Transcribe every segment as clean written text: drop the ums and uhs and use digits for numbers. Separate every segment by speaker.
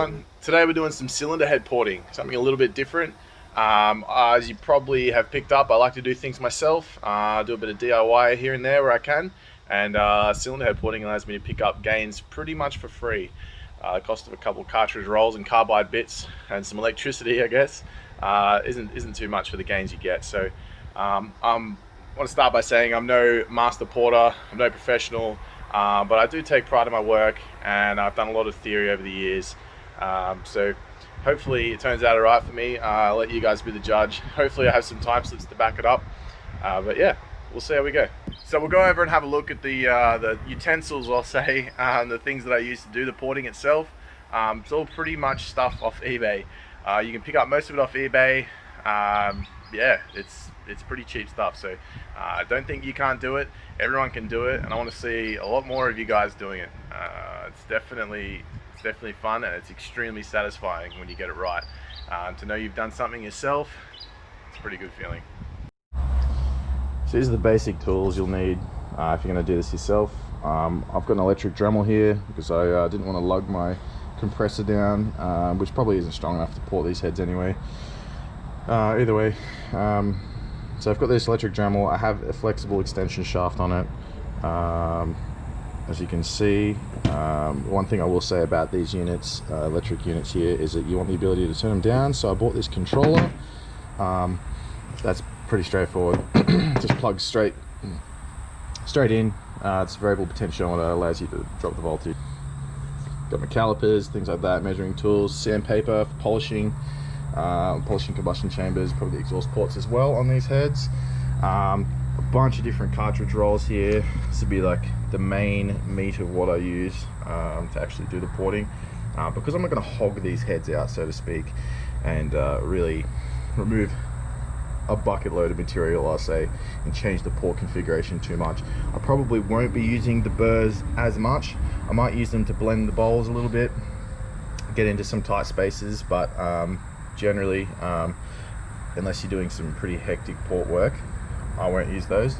Speaker 1: everyone. Today we're doing some cylinder head porting, something a little bit different. As you probably have picked up, I like to do things myself, do a bit of DIY here and there where I can, and cylinder head porting allows me to pick up gains pretty much for free. The cost of a couple of cartridge rolls and carbide bits and some electricity, I guess, isn't too much for the gains you get. So I want to start by saying I'm no master porter, I'm no professional, but I do take pride in my work, and I've done a lot of theory over the years. So hopefully it turns out alright for me. I'll let you guys be the judge. Hopefully I have some time slips to back it up. But yeah, we'll see how we go. So we'll go over and have a look at the utensils, I'll say, the things that I use to do the porting itself. It's all pretty much stuff off eBay. You can pick up most of it off eBay. Yeah, it's pretty cheap stuff, so I don't think you can't do it. Everyone can do it, and I want to see a lot more of you guys doing it. It's definitely fun, and it's extremely satisfying when you get it right. To know you've done something yourself, it's a pretty good feeling. So these are the basic tools you'll need if you're going to do this yourself. I've got an electric Dremel here because I didn't want to lug my compressor down, which probably isn't strong enough to port these heads anyway. Either way, so I've got this electric Dremel. I have a flexible extension shaft on it. As you can see, one thing I will say about these units, electric units here, is that you want the ability to turn them down. So I bought this controller. That's pretty straightforward. Just plugs straight in. It's a variable potential that allows you to drop the voltage. Got my calipers, things like that, measuring tools, sandpaper for polishing. Polishing combustion chambers, probably the exhaust ports as well on these heads. A bunch of different cartridge rolls here. This would be like the main meat of what I use to actually do the porting, because I'm not going to hog these heads out, so to speak, and really remove a bucket load of material, I'll say, and change the port configuration too much. I probably won't be using the burrs as much. I might use them to blend the bowls a little bit, get into some tight spaces, but generally, unless you're doing some pretty hectic port work, I won't use those.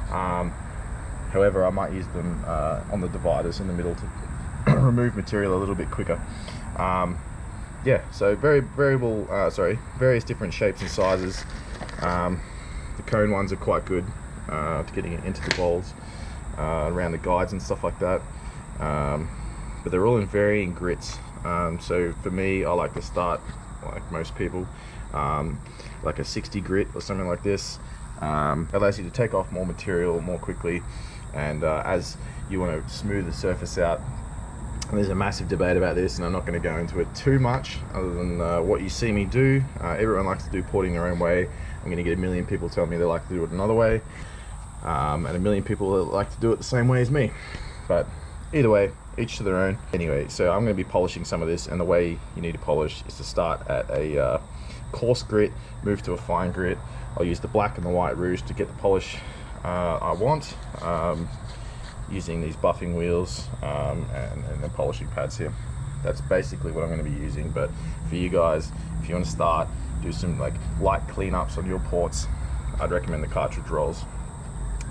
Speaker 1: However, I might use them on the dividers in the middle to remove material a little bit quicker. Yeah, so various different shapes and sizes. The cone ones are quite good to getting it into the bowls, around the guides and stuff like that. But they're all in varying grits. So for me, I like to start, like most people, like a 60 grit or something like this. Allows you to take off more material more quickly, and as you want to smooth the surface out, there's a massive debate about this, and I'm not going to go into it too much other than what you see me do. Everyone likes to do porting their own way. I'm going to get a million people telling me they like to do it another way, and a million people that like to do it the same way as me. But either way, each to their own. Anyway, so I'm going to be polishing some of this, and the way you need to polish is to start at a coarse grit, move to a fine grit. I'll use the black and the white rouge to get the polish I want, using these buffing wheels and the polishing pads here. That's basically what I'm going to be using. But for you guys, if you want to start, do some like light cleanups on your ports, I'd recommend the cartridge rolls.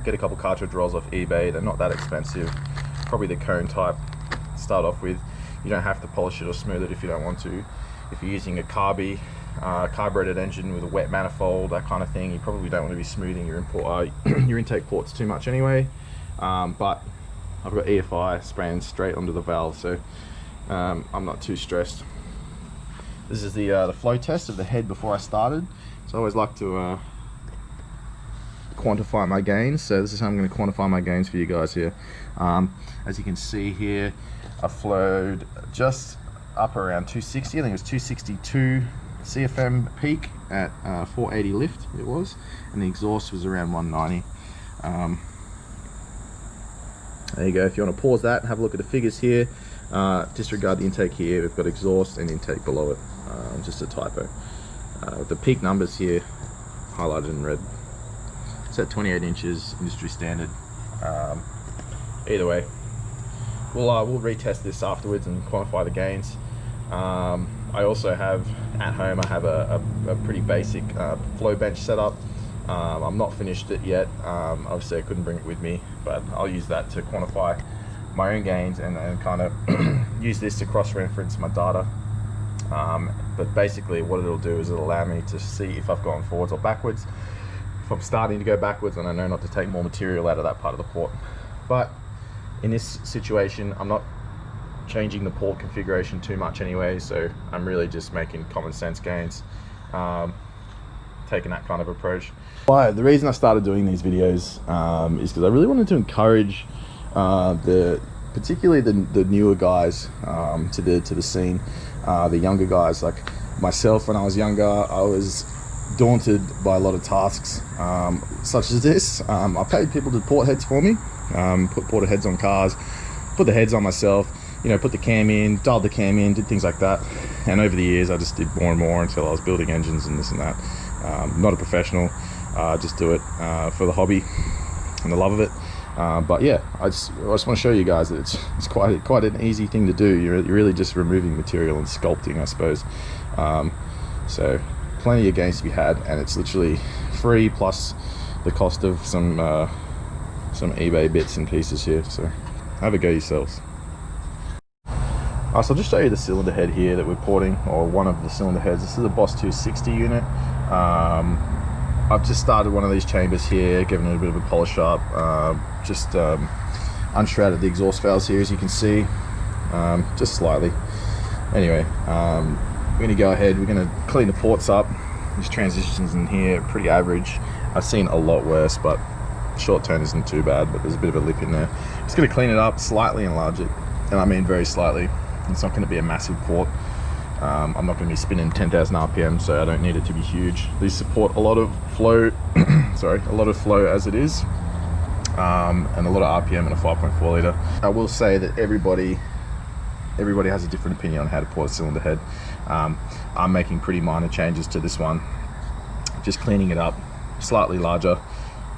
Speaker 1: Get a couple cartridge rolls off eBay. They're not that expensive. Probably the cone type to start off with. You don't have to polish it or smooth it if you don't want to. If you're using a carbureted engine with a wet manifold, that kind of thing, you probably don't want to be smoothing your your intake ports too much anyway. But I've got EFI spraying straight onto the valve, so I'm not too stressed. This is the flow test of the head before I started. So I always like to quantify my gains, so this is how I'm going to quantify my gains for you guys here. As you can see here, I flowed just up around 260. I think it was 262 CFM peak at 480 lift it was, and the exhaust was around 190. There you go. If you want to pause that and have a look at the figures here, disregard the intake here. We've got exhaust and intake below it, just a typo. The peak numbers here highlighted in red. It's at 28 inches, industry standard. Either way, we'll retest this afterwards and quantify the gains. I also have at home, I have a pretty basic flow bench setup. I'm not finished it yet. Obviously I couldn't bring it with me, but I'll use that to quantify my own gains and kind of use this to cross-reference my data but basically what it'll do is it'll allow me to see if I've gone forwards or backwards. If I'm starting to go backwards, then I know not to take more material out of that part of the port. But in this situation, I'm not changing the port configuration too much anyway, so I'm really just making common sense gains, taking that kind of approach. But the reason I started doing these videos is because I really wanted to encourage particularly the newer guys to the scene, the younger guys. Like myself, when I was younger, I was daunted by a lot of tasks such as this. I paid people to port heads for me, put ported heads on cars, put the heads on myself, you know, put the cam in, dialed the cam in, did things like that. And over the years I just did more and more until I was building engines and this and that. Not a professional, just do it for the hobby and the love of it. But yeah, I just want to show you guys that it's quite an easy thing to do. You're really just removing material and sculpting, I suppose. So plenty of gains to be had, and it's literally free plus the cost of some eBay bits and pieces here. So have a go yourselves. So I'll just show you the cylinder head here that we're porting, or one of the cylinder heads. This is a Boss260 unit. I've just started one of these chambers here, given it a bit of a polish up, just unshrouded the exhaust valves here, as you can see, just slightly. Anyway, we're going to go ahead, we're going to clean the ports up. These transitions in here are pretty average. I've seen a lot worse, but short turn isn't too bad, but there's a bit of a lip in there. Just going to clean it up, slightly enlarge it, and I mean very slightly. It's not going to be a massive port. I'm not going to be spinning 10,000 RPM, so I don't need it to be huge. These support a lot of flow, sorry, a lot of flow as it is, and a lot of RPM in a 5.4 litre. I will say that everybody has a different opinion on how to port a cylinder head. I'm making pretty minor changes to this one, just cleaning it up, slightly larger.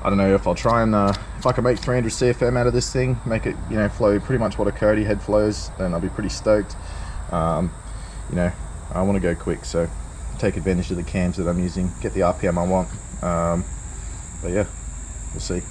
Speaker 1: I don't know if I'll try and if I can make 300 CFM out of this thing, make it, you know, flow pretty much what a Cody head flows, then I'll be pretty stoked. You know, I want to go quick, so take advantage of the cams that I'm using, get the RPM I want. But yeah, we'll see.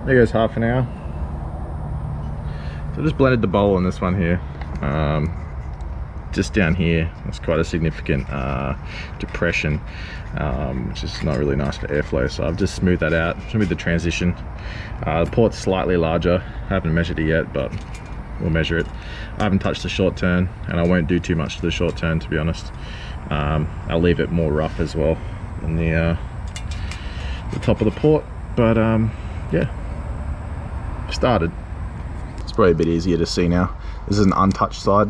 Speaker 1: There goes half an hour. So I just blended the bowl on this one here. Just down here, it's quite a significant depression, which is not really nice for airflow. So I've just smoothed that out, smoothed the transition. The port's slightly larger. I haven't measured it yet, but we'll measure it. I haven't touched the short turn, and I won't do too much to the short turn, to be honest. I'll leave it more rough as well than the top of the port. But yeah. Started. It's probably a bit easier to see now. This is an untouched side.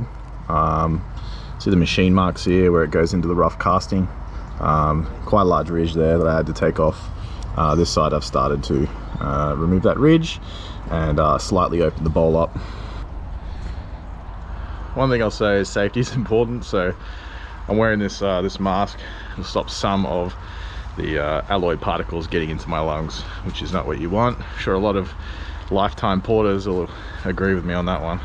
Speaker 1: See the machine marks here where it goes into the rough casting. Quite a large ridge there that I had to take off. This side I've started to remove that ridge and slightly open the bowl up. One thing I'll say is safety is important, so I'm wearing this this mask to stop some of the alloy particles getting into my lungs, which is not what you want. I'm sure a lot of lifetime porters will agree with me on that one.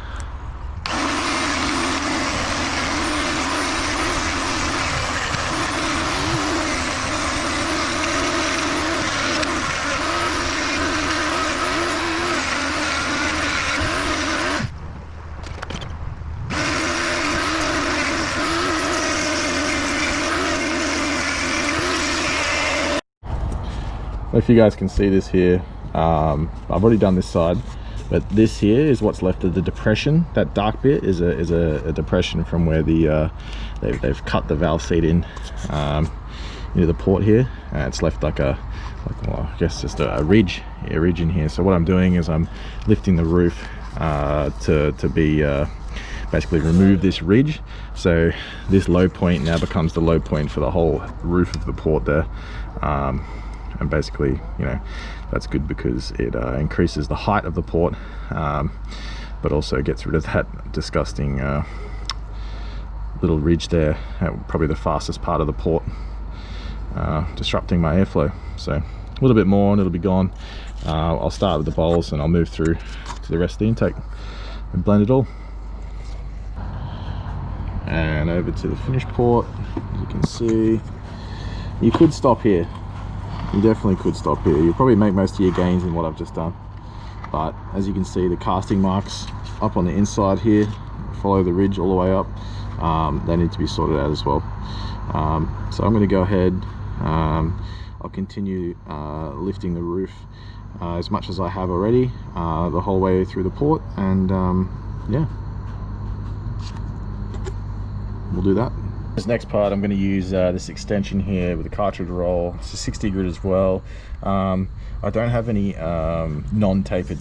Speaker 1: If you guys can see this here, I've already done this side, but this here is what's left of the depression. That dark bit is a depression from where the they've cut the valve seat in into the port here, and it's left like well, I guess just a ridge in here. So what I'm doing is I'm lifting the roof to be basically remove this ridge, so this low point now becomes the low point for the whole roof of the port there.
Speaker 2: and basically, you know, that's good because it increases the height of the port, but also gets rid of that disgusting little ridge there at probably the fastest part of the port, disrupting my airflow. So a little bit more and it'll be gone. I'll start with the bowls and I'll move through to the rest of the intake and blend it all. And over to the finished port. As you can see, you could stop here. You definitely could stop here. You'll probably make most of your gains in what I've just done, but as you can see, the casting marks up on the inside here follow the ridge all the way up. They need to be sorted out as well. So I'm going to go ahead, I'll continue lifting the roof as much as I have already, the whole way through the port, and yeah, we'll do that. This next part, I'm going to use this extension here with a cartridge roll. It's a 60 grit as well. I don't have any non-tapered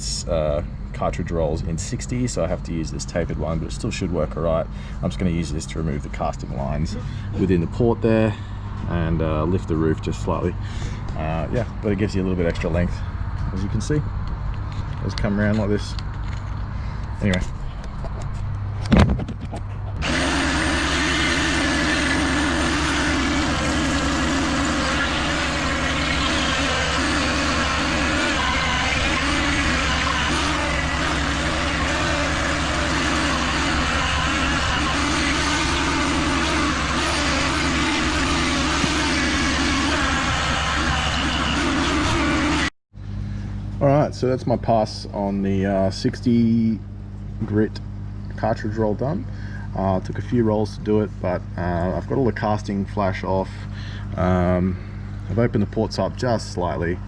Speaker 2: cartridge rolls in 60, so I have to use this tapered one, but it still should work alright. I'm just going to use this to remove the casting lines within the port there and lift the roof just slightly. Yeah, but it gives you a little bit extra length, as you can see. Just come around like this. Anyway. Alright, so that's my pass on the 60 grit cartridge roll done. Took a few rolls to do it, but I've got all the casting flash off. I've opened the ports up just slightly,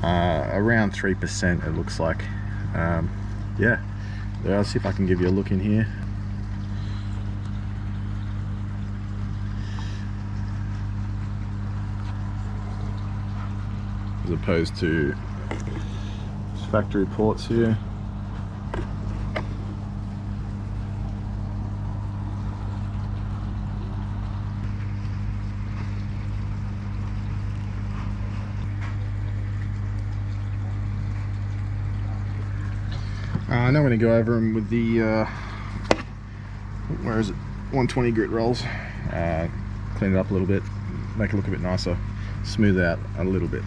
Speaker 2: around 3% it looks like. Yeah, I'll see if I can give you a look in here. As opposed to factory ports here. Now I'm going to go over them with the where is it, 120 grit rolls. Clean it up a little bit, make it look a bit nicer, smooth out a little bit.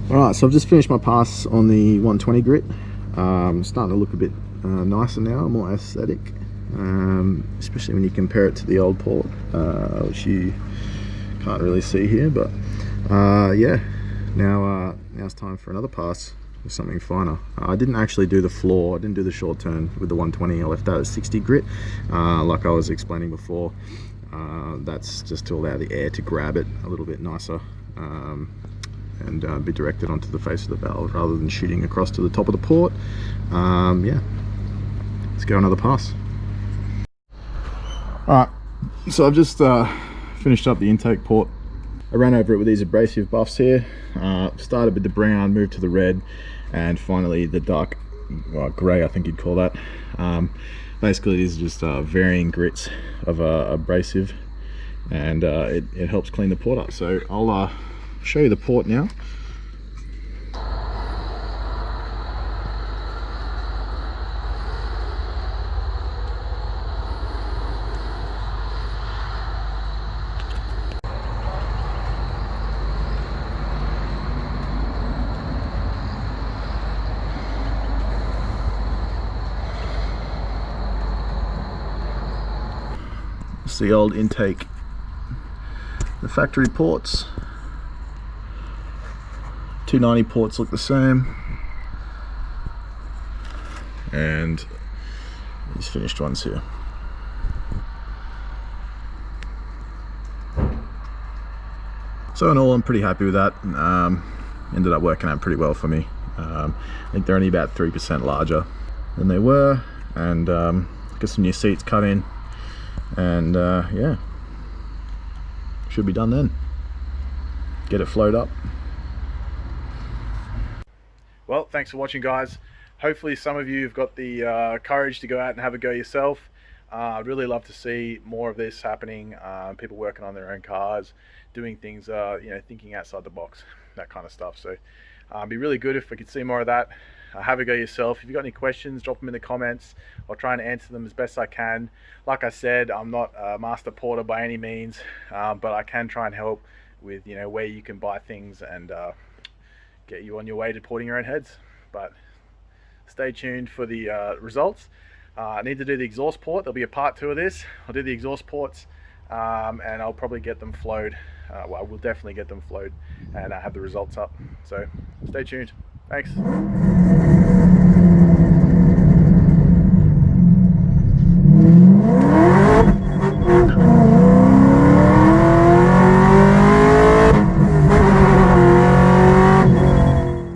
Speaker 2: Alright, so I've just finished my pass on the 120 grit. Starting to look a bit nicer now, more aesthetic, especially when you compare it to the old port, which you can't really see here. But yeah, now it's time for another pass with something finer. I didn't actually do the floor, I didn't do the short turn with the 120, I left that at 60 grit, like I was explaining before. That's just to allow the air to grab it a little bit nicer, and be directed onto the face of the valve rather than shooting across to the top of the port. Yeah, let's go another pass. Alright, so I've just finished up the intake port. I ran over it with these abrasive buffs here. Started with the brown, moved to the red, and finally the dark, well, grey I think you'd call that. Basically these are just varying grits of abrasive, and it helps clean the port up. So I'll show you the port now. It's the old intake, the factory ports. 290 ports look the same, and these finished ones here. So in all, I'm pretty happy with that. Ended up working out pretty well for me. I think they're only about 3% larger than they were, and got some new seats cut in, and yeah, should be done then. get it flowed up.
Speaker 1: Well, thanks for watching, guys. Hopefully some of you have got the courage to go out and have a go yourself. I'd really love to see more of this happening. People working on their own cars, doing things, thinking outside the box, that kind of stuff. So it'd be really good if we could see more of that. Have a go yourself. If you've got any questions, drop them in the comments. I'll try and answer them as best I can. Like I said, I'm not a master porter by any means, but I can try and help with where you can buy things and get you on your way to porting your own heads. But stay tuned for the results. I need to do the exhaust port. There'll be a part 2 of this. I'll do the exhaust ports and I'll probably get them flowed. Well, we'll definitely get them flowed and have the results up. So stay tuned. Thanks.